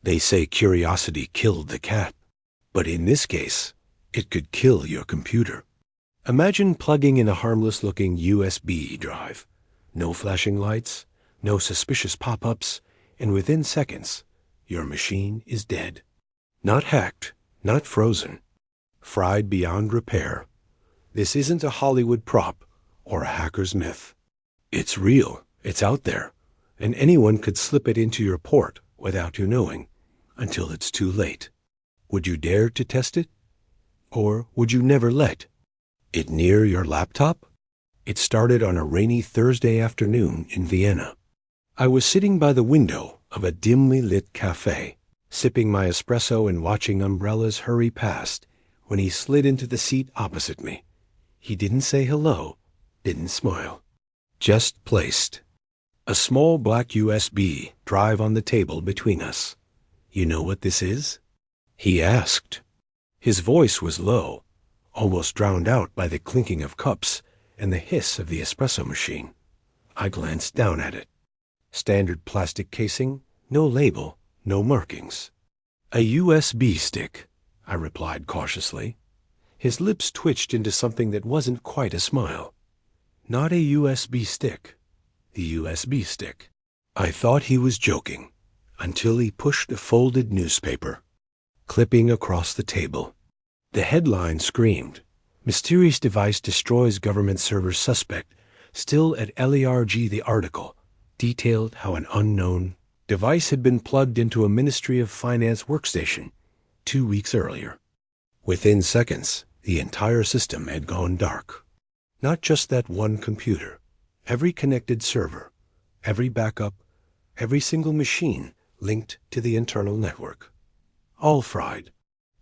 They say curiosity killed the cat, but in this case, it could kill your computer. Imagine plugging in a harmless-looking USB drive. No flashing lights, no suspicious pop-ups, and within seconds, your machine is dead. Not hacked, not frozen. Fried beyond repair. This isn't a Hollywood prop or a hacker's myth. It's real, it's out there, and anyone could slip it into your port without you knowing, until it's too late. Would you dare to test it? Or would you never let it near your laptop? It started on a rainy Thursday afternoon in Vienna. I was sitting by the window of a dimly lit cafe, sipping my espresso and watching umbrellas hurry past, when he slid into the seat opposite me. He didn't say hello, didn't smile. Just placed a small black USB drive on the table between us. You know what this is? He asked. His voice was low, almost drowned out by the clinking of cups and the hiss of the espresso machine. I glanced down at it. Standard plastic casing, no label, no markings. A USB stick, I replied cautiously. His lips twitched into something that wasn't quite a smile. Not a USB stick. The USB stick. I thought he was joking, until he pushed a folded newspaper, clipping across the table. The headline screamed, "Mysterious device destroys government server suspect." Still at LERG, the article detailed how an unknown device had been plugged into a Ministry of Finance workstation 2 weeks earlier. Within seconds, the entire system had gone dark. Not just that one computer. Every connected server, every backup, every single machine linked to the internal network. All fried.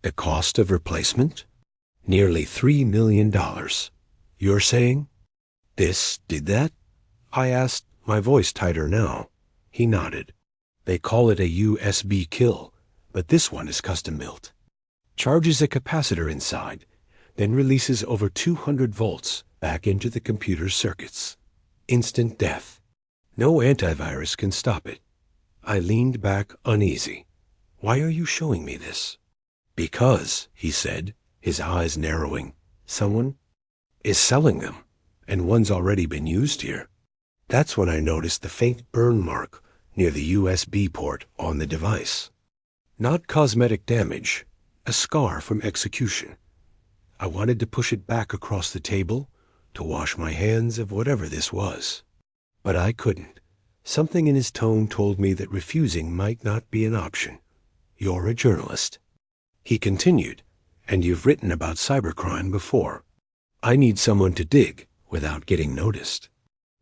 The cost of replacement? Nearly $3 million. You're saying this did that? I asked, my voice tighter now. He nodded. They call it a USB kill, but this one is custom built. Charges a capacitor inside, then releases over 200 volts back into the computer's circuits. Instant death. No antivirus can stop it. I leaned back uneasy. Why are you showing me this? Because, he said, his eyes narrowing, someone is selling them, and one's already been used here. That's when I noticed the faint burn mark near the USB port on the device. Not cosmetic damage, a scar from execution. I wanted to push it back across the table to wash my hands of whatever this was. But I couldn't. Something in his tone told me that refusing might not be an option. You're a journalist. He continued, and you've written about cybercrime before. I need someone to dig without getting noticed.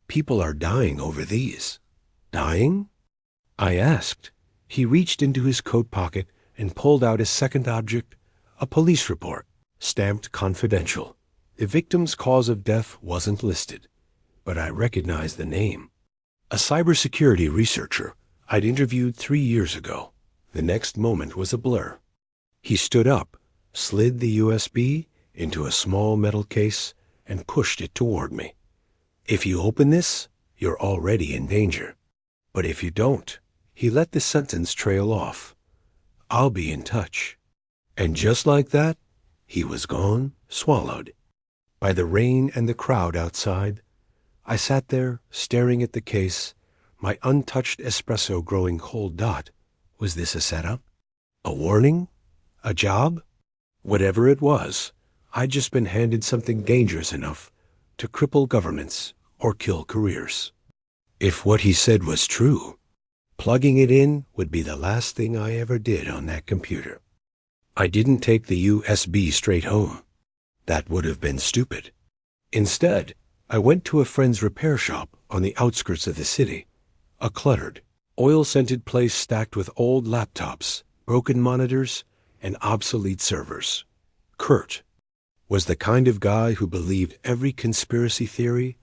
People are dying over these. Dying? I asked. He reached into his coat pocket and pulled out his second object, a police report, stamped confidential. The victim's cause of death wasn't listed, but I recognized the name. A cybersecurity researcher I'd interviewed 3 years ago. The next moment was a blur. He stood up, slid the USB into a small metal case, and pushed it toward me. If you open this, you're already in danger. But if you don't, he let the sentence trail off. I'll be in touch. And just like that, he was gone, swallowed. By the rain and the crowd outside, I sat there, staring at the case, my untouched espresso growing cold dot. Was this a setup? A warning? A job? Whatever it was, I'd just been handed something dangerous enough to cripple governments or kill careers. If what he said was true, plugging it in would be the last thing I ever did on that computer. I didn't take the USB straight home. That would have been stupid. Instead, I went to a friend's repair shop on the outskirts of the city, a cluttered, oil-scented place stacked with old laptops, broken monitors, and obsolete servers. Kurt was the kind of guy who believed every conspiracy theory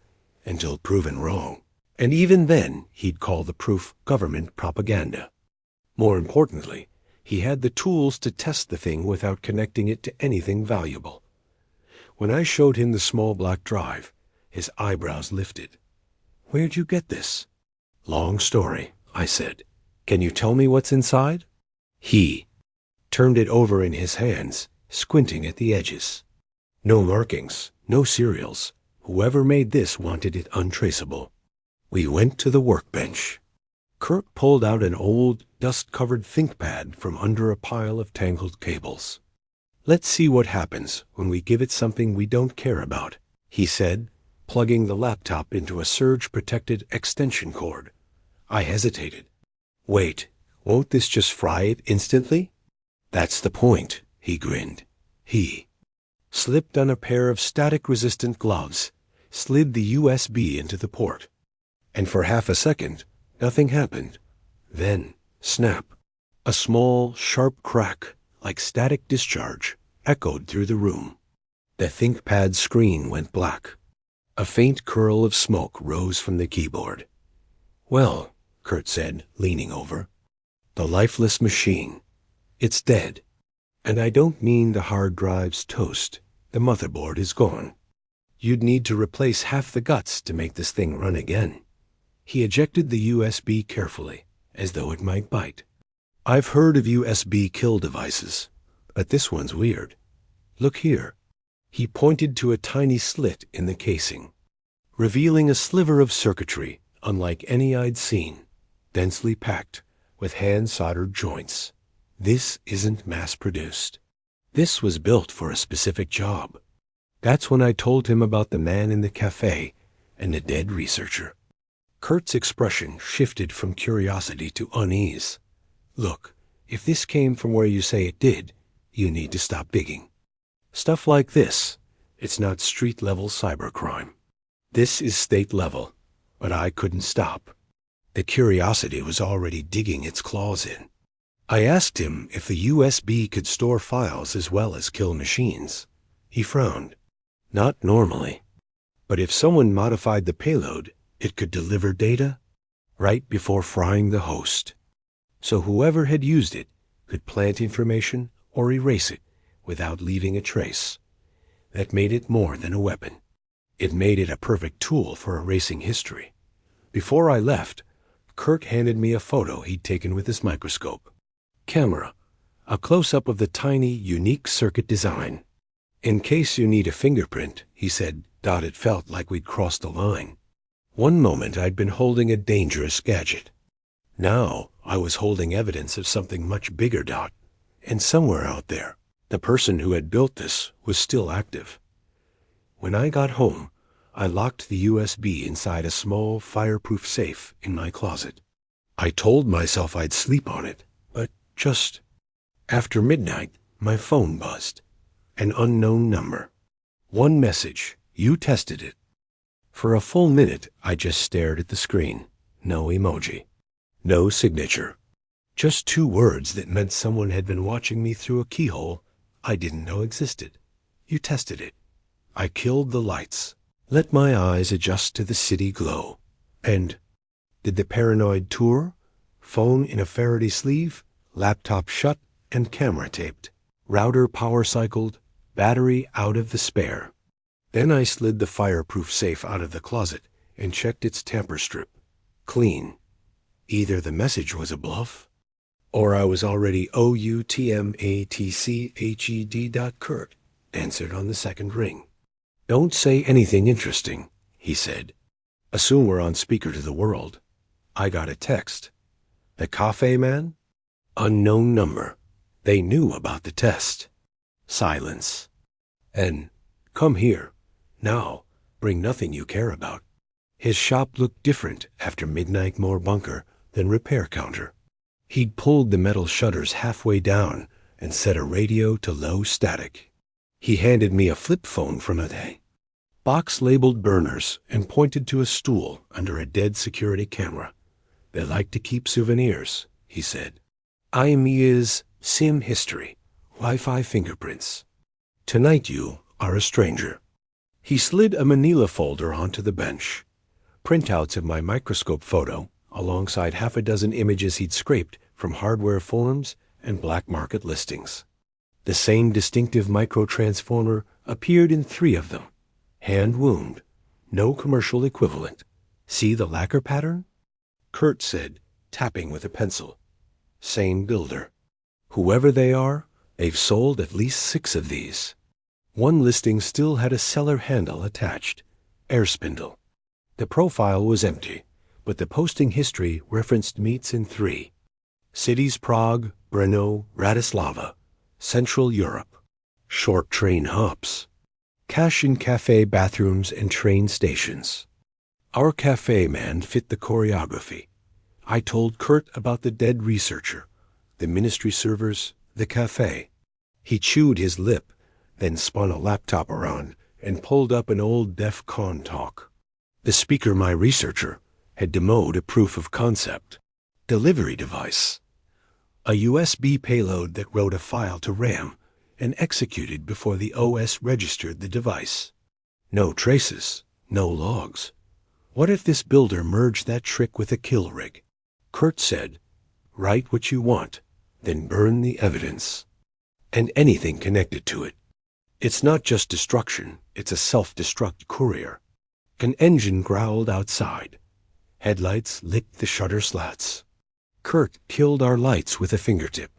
until proven wrong. And even then, he'd call the proof government propaganda. More importantly, he had the tools to test the thing without connecting it to anything valuable. When I showed him the small black drive, his eyebrows lifted. "Where'd you get this?" "Long story," I said. "Can you tell me what's inside?" He turned it over in his hands, squinting at the edges. No markings, no serials. Whoever made this wanted it untraceable. We went to the workbench. Kurt pulled out an old, dust-covered ThinkPad from under a pile of tangled cables. "Let's see what happens when we give it something we don't care about," he said, plugging the laptop into a surge-protected extension cord. I hesitated. "Wait, won't this just fry it instantly?" "That's the point," he grinned. He slipped on a pair of static-resistant gloves, slid the USB into the port, and for half a second, nothing happened. Then, snap. A small, sharp crack, like static discharge, echoed through the room. The ThinkPad screen went black. A faint curl of smoke rose from the keyboard. "Well," Kurt said, leaning over, "the lifeless machine. It's dead. And I don't mean the hard drive's toast. The motherboard is gone. You'd need to replace half the guts to make this thing run again." He ejected the USB carefully, as though it might bite. "I've heard of USB kill devices, but this one's weird. Look here." He pointed to a tiny slit in the casing, revealing a sliver of circuitry unlike any I'd seen, densely packed with hand-soldered joints. "This isn't mass-produced. This was built for a specific job." That's when I told him about the man in the cafe and the dead researcher. Kurt's expression shifted from curiosity to unease. "Look, if this came from where you say it did, you need to stop digging. Stuff like this, it's not street-level cybercrime. This is state-level, but I couldn't stop." The curiosity was already digging its claws in. I asked him if the USB could store files as well as kill machines. He frowned. "Not normally. But if someone modified the payload, it could deliver data right before frying the host. So whoever had used it could plant information or erase it without leaving a trace. That made it more than a weapon. It made it a perfect tool for erasing history." Before I left, Kurt handed me a photo he'd taken with his microscope. Camera, a close-up of the tiny, unique circuit design. "In case you need a fingerprint," he said, "it felt like we'd crossed a line." One moment I'd been holding a dangerous gadget. Now I was holding evidence of something much bigger, and somewhere out there, the person who had built this was still active. When I got home, I locked the USB inside a small, fireproof safe in my closet. I told myself I'd sleep on it, but just after midnight, my phone buzzed. An unknown number. One message. "You tested it." For a full minute, I just stared at the screen. No emoji. No signature. Just two words that meant someone had been watching me through a keyhole I didn't know existed. "You tested it." I killed the lights, let my eyes adjust to the city glow. And did the paranoid tour? Phone in a Faraday sleeve, laptop shut and camera taped, router power cycled, battery out of the spare. Then I slid the fireproof safe out of the closet and checked its tamper strip. Clean. Either the message was a bluff, or I was already outmatched.Kurt, answered on the second ring. "Don't say anything interesting," he said. "Assume we're on speaker to the world." I got a text. "The cafe man?" Unknown number. They knew about the test. Silence. And, "Come here. Now, bring nothing you care about." His shop looked different after Midnight Moore Bunker than repair counter. He'd pulled the metal shutters halfway down and set a radio to low static. He handed me a flip phone from a day. Box-labeled burners and pointed to a stool under a dead security camera. "They like to keep souvenirs," he said. "IMEA's SIM history, Wi-Fi fingerprints. Tonight you are a stranger." He slid a manila folder onto the bench. Printouts of my microscope photo, alongside half a dozen images he'd scraped from hardware forums and black market listings. The same distinctive microtransformer appeared in 3 of them. Hand wound. No commercial equivalent. "See the lacquer pattern?" Kurt said, tapping with a pencil. "Same builder." Whoever they are, they've sold at least 6 of these. One listing still had a seller handle attached, Airspindle. The profile was empty, but the posting history referenced meets in 3. Cities: Prague, Brno, Bratislava. Central Europe. Short train hops. Cash in cafe bathrooms and train stations. Our cafe man fit the choreography. I told Kurt about the dead researcher, the ministry servers, the cafe. He chewed his lip, then spun a laptop around and pulled up an old DEF CON talk. The speaker, my researcher, had demoed a proof of concept. Delivery device. A USB payload that wrote a file to RAM and executed before the OS registered the device. No traces, no logs. What if this builder merged that trick with a kill rig? Kurt said, write what you want, then burn the evidence. And anything connected to it. It's not just destruction, it's a self-destruct courier. An engine growled outside. Headlights licked the shutter slats. Kurt killed our lights with a fingertip.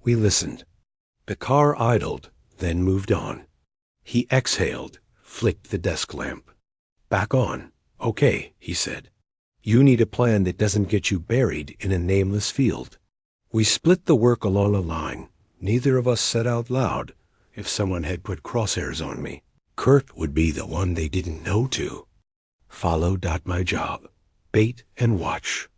We listened. The car idled, then moved on. He exhaled, flicked the desk lamp. Back on. Okay, he said. You need a plan that doesn't get you buried in a nameless field. We split the work along a line. Neither of us said out loud, if someone had put crosshairs on me, Kurt would be the one they didn't know to. Follow. My job. Bait and watch.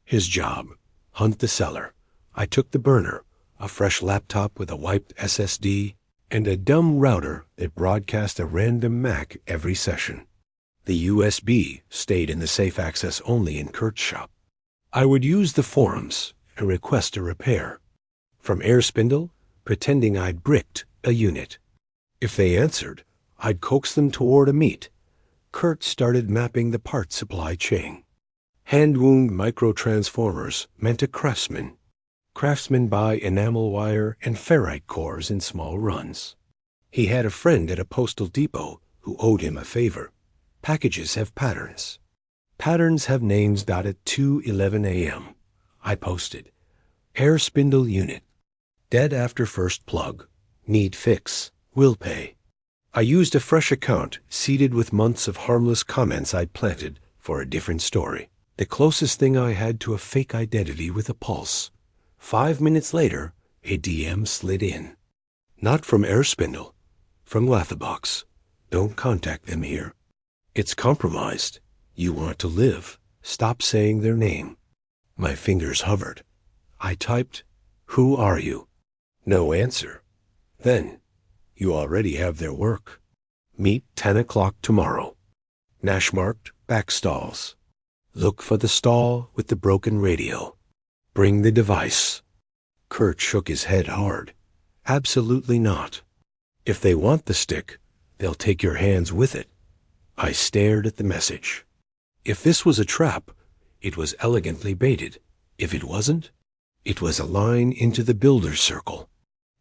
His job. Hunt the seller. I took the burner, a fresh laptop with a wiped SSD, and a dumb router that broadcast a random Mac every session. The USB stayed in the safe access only in Kurt's shop. I would use the forums and request a repair. From Airspindle, pretending I'd bricked a unit. If they answered, I'd coax them toward a meet. Kurt started mapping the part supply chain. Hand-wound microtransformers meant a craftsman. Craftsmen buy enamel wire and ferrite cores in small runs. He had a friend at a postal depot who owed him a favor. Packages have patterns. Patterns have names. At 2:11 a.m. I posted. Airspindle unit. Dead after first plug. Need fix. Will pay. I used a fresh account seeded with months of harmless comments I'd planted for a different story. The closest thing I had to a fake identity with a pulse. 5 minutes later, a DM slid in. Not from Airspindle. From Lathabox. Don't contact them here. It's compromised. You want to live. Stop saying their name. My fingers hovered. I typed, who are you? No answer. Then, you already have their work. Meet 10 o'clock tomorrow. Nash-marked back stalls. Look for the stall with the broken radio. Bring the device. Kurt shook his head hard. Absolutely not. If they want the stick, they'll take your hands with it. I stared at the message. If this was a trap, it was elegantly baited. If it wasn't, it was a line into the builder's circle.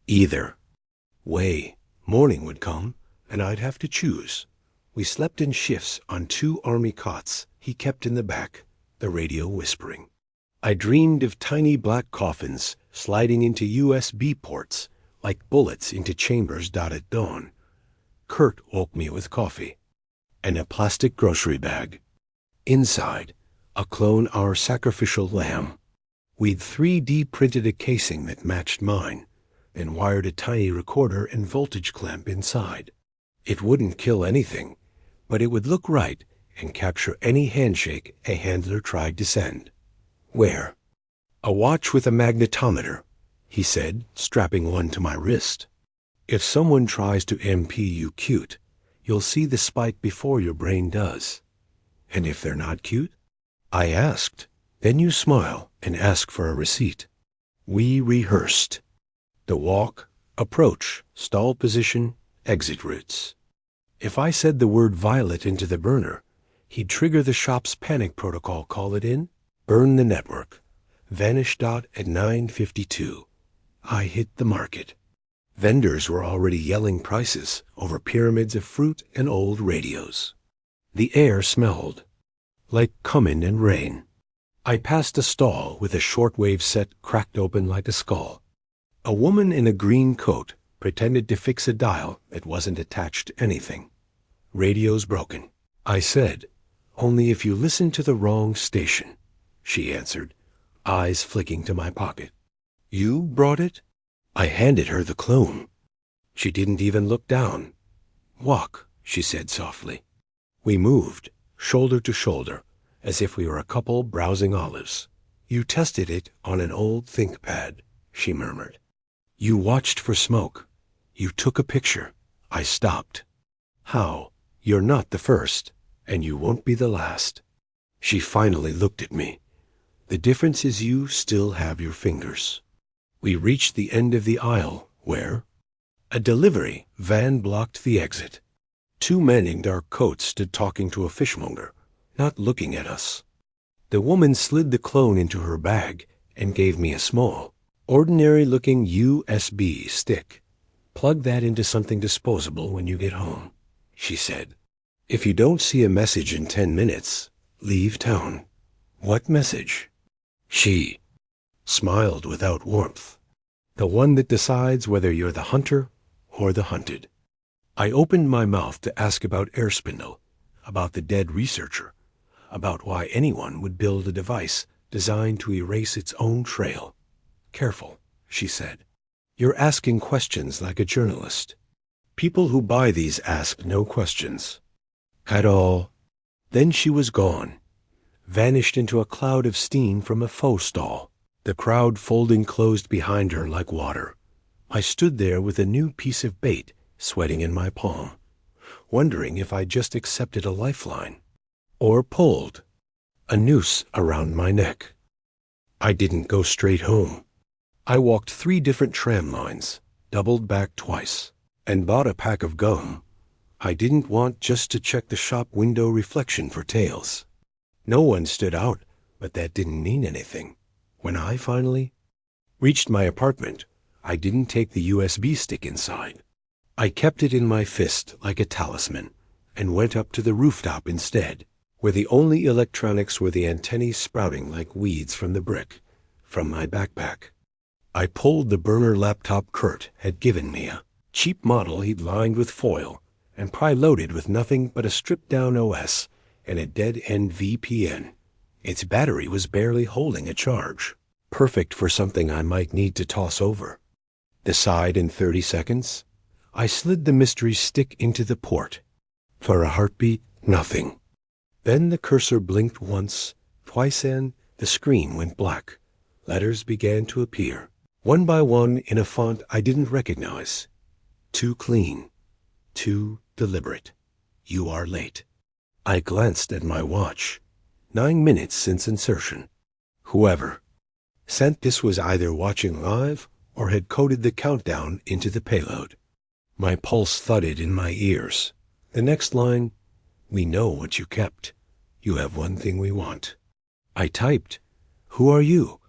Either way, morning would come, and I'd have to choose. We slept in shifts on 2 army cots he kept in the back, the radio whispering. I dreamed of tiny black coffins sliding into USB ports like bullets into chambers. At dawn, Kurt woke me with coffee and a plastic grocery bag. Inside, a clone our sacrificial lamb. We'd 3D printed a casing that matched mine, then wired a tiny recorder and voltage clamp inside. It wouldn't kill anything, but it would look right and capture any handshake a handler tried to send. Where? A watch with a magnetometer, he said, strapping one to my wrist. If someone tries to MP you cute, you'll see the spike before your brain does. And if they're not cute? I asked. Then you smile and ask for a receipt. We rehearsed. The walk, approach, stall position, exit routes. If I said the word violet into the burner, he'd trigger the shop's panic protocol, call it in, burn the network. Vanish. At 9:52. I hit the market. Vendors were already yelling prices over pyramids of fruit and old radios. The air smelled like cumin and rain. I passed a stall with a shortwave set cracked open like a skull. A woman in a green coat pretended to fix a dial that wasn't attached to anything. "Radio's broken," I said. "Only if you listen to the wrong station," she answered, eyes flicking to my pocket. "You brought it?" I handed her the clone. She didn't even look down. "Walk," she said softly. We moved, shoulder to shoulder, as if we were a couple browsing olives. "You tested it on an old ThinkPad," she murmured. "You watched for smoke. You took a picture." I stopped. "How? You're not the first, and you won't be the last." She finally looked at me. "The difference is you still have your fingers." We reached the end of the aisle, where a delivery van blocked the exit. Two men in dark coats stood talking to a fishmonger, not looking at us. The woman slid the clone into her bag and gave me a small, ordinary-looking USB stick. "Plug that into something disposable when you get home," she said. "If you don't see a message in 10 minutes, leave town." "What message?" She smiled without warmth. "The one that decides whether you're the hunter or the hunted." I opened my mouth to ask about Airspindle, about the dead researcher, about why anyone would build a device designed to erase its own trail. "Careful," she said. "You're asking questions like a journalist. People who buy these ask no questions at all." Then she was gone, vanished into a cloud of steam from a faux stall, the crowd folding closed behind her like water. I stood there with a new piece of bait sweating in my palm, wondering if I'd just accepted a lifeline or pulled a noose around my neck. I didn't go straight home. I walked 3 different tram lines, doubled back twice, and bought a pack of gum. I didn't want just to check the shop window reflection for tails. No one stood out, but that didn't mean anything. When I finally reached my apartment, I didn't take the USB stick inside. I kept it in my fist like a talisman and went up to the rooftop instead, where the only electronics were the antennae sprouting like weeds from the brick from my backpack. I pulled the burner laptop Kurt had given me, a cheap model he'd lined with foil and pry-loaded with nothing but a stripped-down OS and a dead-end VPN. Its battery was barely holding a charge, perfect for something I might need to toss over. Decide in 30 seconds? I slid the mystery stick into the port. For a heartbeat, nothing. Then the cursor blinked once, twice, and the screen went black. Letters began to appear, one by one in a font I didn't recognize. Too clean. Too deliberate. You are late. I glanced at my watch. 9 minutes since insertion. Whoever sent this was either watching live or had coded the countdown into the payload. My pulse thudded in my ears. The next line, "We know what you kept. You have one thing we want." I typed, "Who are you?"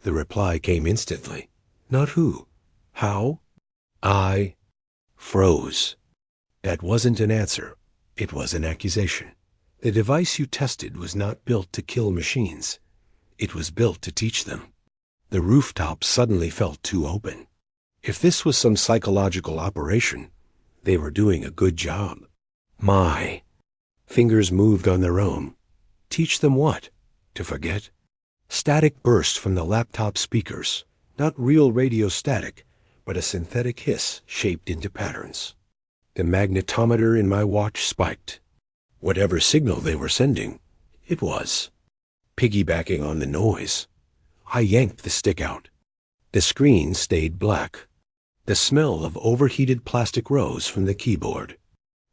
The reply came instantly. Not who. How? I froze. That wasn't an answer. It was an accusation. The device you tested was not built to kill machines. It was built to teach them. The rooftop suddenly felt too open. If this was some psychological operation, they were doing a good job. My fingers moved on their own. Teach them what? To forget? Static burst from the laptop speakers. Not real radio static, but a synthetic hiss shaped into patterns. The magnetometer in my watch spiked. Whatever signal they were sending, it was piggybacking on the noise. I yanked the stick out. The screen stayed black. The smell of overheated plastic rose from the keyboard.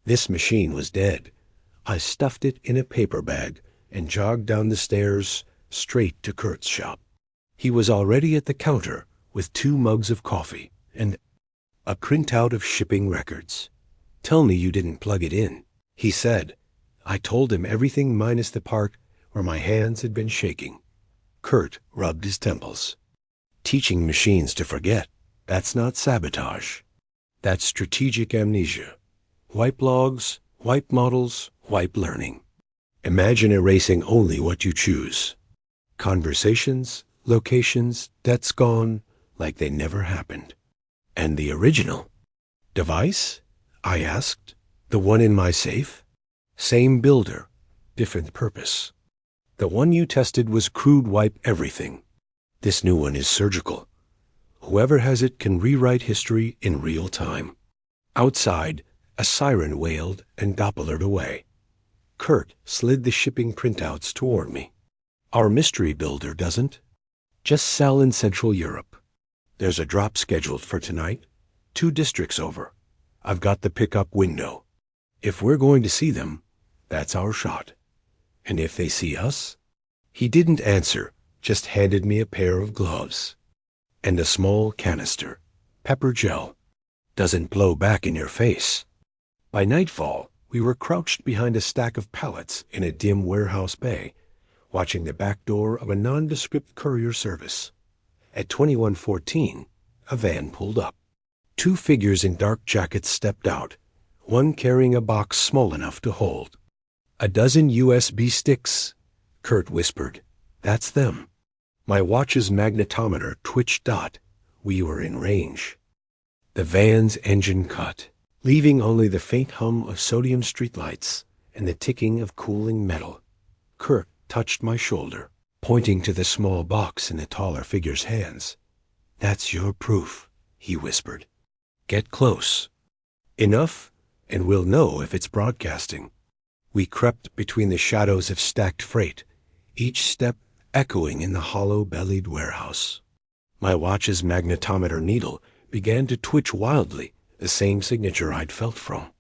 This machine was dead. I stuffed it in a paper bag and jogged down the stairs straight to Kurt's shop. He was already at the counter with 2 mugs of coffee and a printout of shipping records. "Tell me you didn't plug it in," he said. I told him everything minus the part where my hands had been shaking. Kurt rubbed his temples. Teaching machines to forget, that's not sabotage. That's strategic amnesia. Wipe logs, wipe models, wipe learning. Imagine erasing only what you choose. Conversations, locations, debts gone, like they never happened. And the original device? I asked. The one in my safe? Same builder, different purpose. The one you tested was crude wipe everything. This new one is surgical. Whoever has it can rewrite history in real time. Outside, a siren wailed and Dopplered away. Kurt slid the shipping printouts toward me. Our mystery builder doesn't. Just sell in Central Europe. There's a drop scheduled for tonight. 2 districts over. I've got the pickup window. If we're going to see them, that's our shot. And if they see us? He didn't answer, just handed me a pair of gloves. And a small canister. Pepper gel. Doesn't blow back in your face. By nightfall, we were crouched behind a stack of pallets in a dim warehouse bay, watching the back door of a nondescript courier service. At 2114, a van pulled up. 2 figures in dark jackets stepped out, one carrying a box small enough to hold. "A dozen USB sticks," Kurt whispered. "That's them." My watch's magnetometer twitched. We were in range. The van's engine cut, leaving only the faint hum of sodium streetlights and the ticking of cooling metal. Kurt touched my shoulder, pointing to the small box in the taller figure's hands. "That's your proof," he whispered. "Get close. Enough, and we'll know if it's broadcasting." We crept between the shadows of stacked freight, each step echoing in the hollow-bellied warehouse. My watch's magnetometer needle began to twitch wildly, the same signature I'd felt from.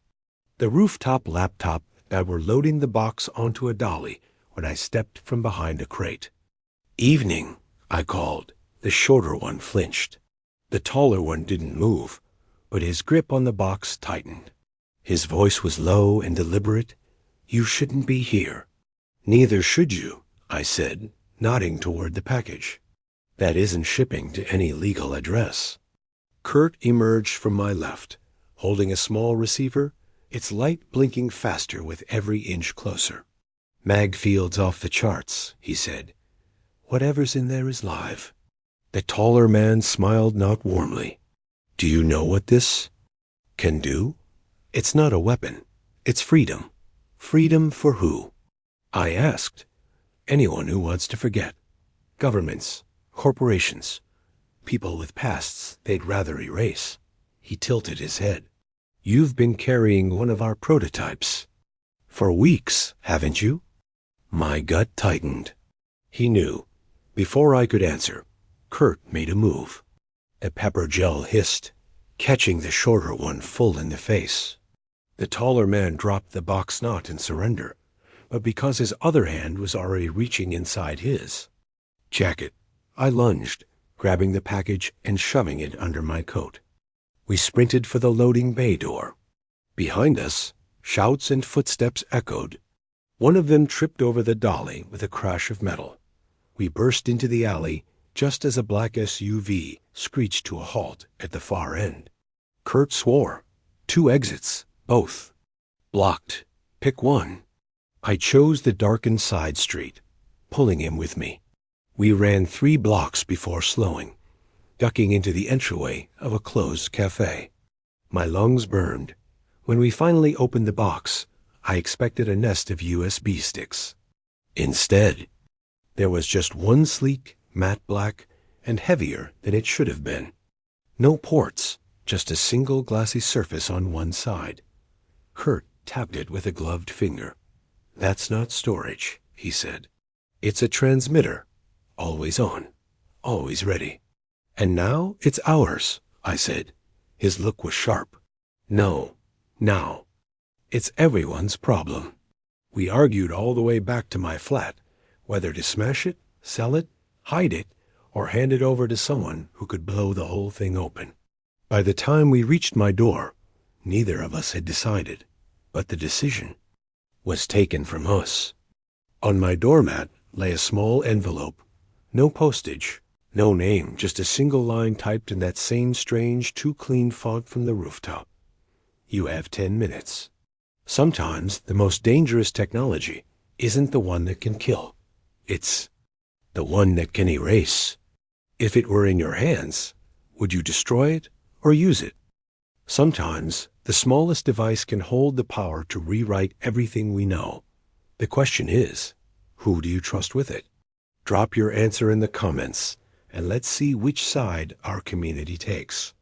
The rooftop laptop that were loading the box onto a dolly when I stepped from behind a crate. "Evening," I called. The shorter one flinched. The taller one didn't move, but his grip on the box tightened. His voice was low and deliberate. "You shouldn't be here." "Neither should you," I said, nodding toward the package. "That isn't shipping to any legal address." Kurt emerged from my left, holding a small receiver, its light blinking faster with every inch closer. "Mag field's off the charts," he said. "Whatever's in there is live." The taller man smiled not warmly. "Do you know what this can do? It's not a weapon. It's freedom." "Freedom for who?" I asked. "Anyone who wants to forget. Governments, corporations, people with pasts they'd rather erase." He tilted his head. "You've been carrying one of our prototypes for weeks, haven't you?" My gut tightened. He knew. Before I could answer, Kurt made a move. The pepper gel hissed, catching the shorter one full in the face. The taller man dropped the box not in surrender, but because his other hand was already reaching inside his jacket. I lunged, grabbing the package and shoving it under my coat. We sprinted for the loading bay door. Behind us, shouts and footsteps echoed. One of them tripped over the dolly with a crash of metal. We burst into the alley just as a black SUV screeched to a halt at the far end. Kurt swore. 2 exits. Both blocked. Pick one. I chose the darkened side street, pulling him with me. We ran 3 blocks before slowing, ducking into the entryway of a closed cafe. My lungs burned. When we finally opened the box, I expected a nest of USB sticks. Instead, there was just one sleek, matte black, and heavier than it should have been. No ports, just a single glassy surface on one side. Kurt tapped it with a gloved finger. "That's not storage," he said. "It's a transmitter. Always on. Always ready." "And now it's ours," I said. His look was sharp. "No. Now. It's everyone's problem." We argued all the way back to my flat, whether to smash it, sell it, hide it, or hand it over to someone who could blow the whole thing open. By the time we reached my door, neither of us had decided, but the decision was taken from us. On my doormat lay a small envelope. No postage, no name, just a single line typed in that same strange, too clean font from the rooftop. "You have 10 minutes. Sometimes the most dangerous technology isn't the one that can kill. It's the one that can erase. If it were in your hands, Would you destroy it or use it? Sometimes, the smallest device can hold the power to rewrite everything we know. The question is, who do you trust with it? Drop your answer in the comments, and let's see which side our community takes.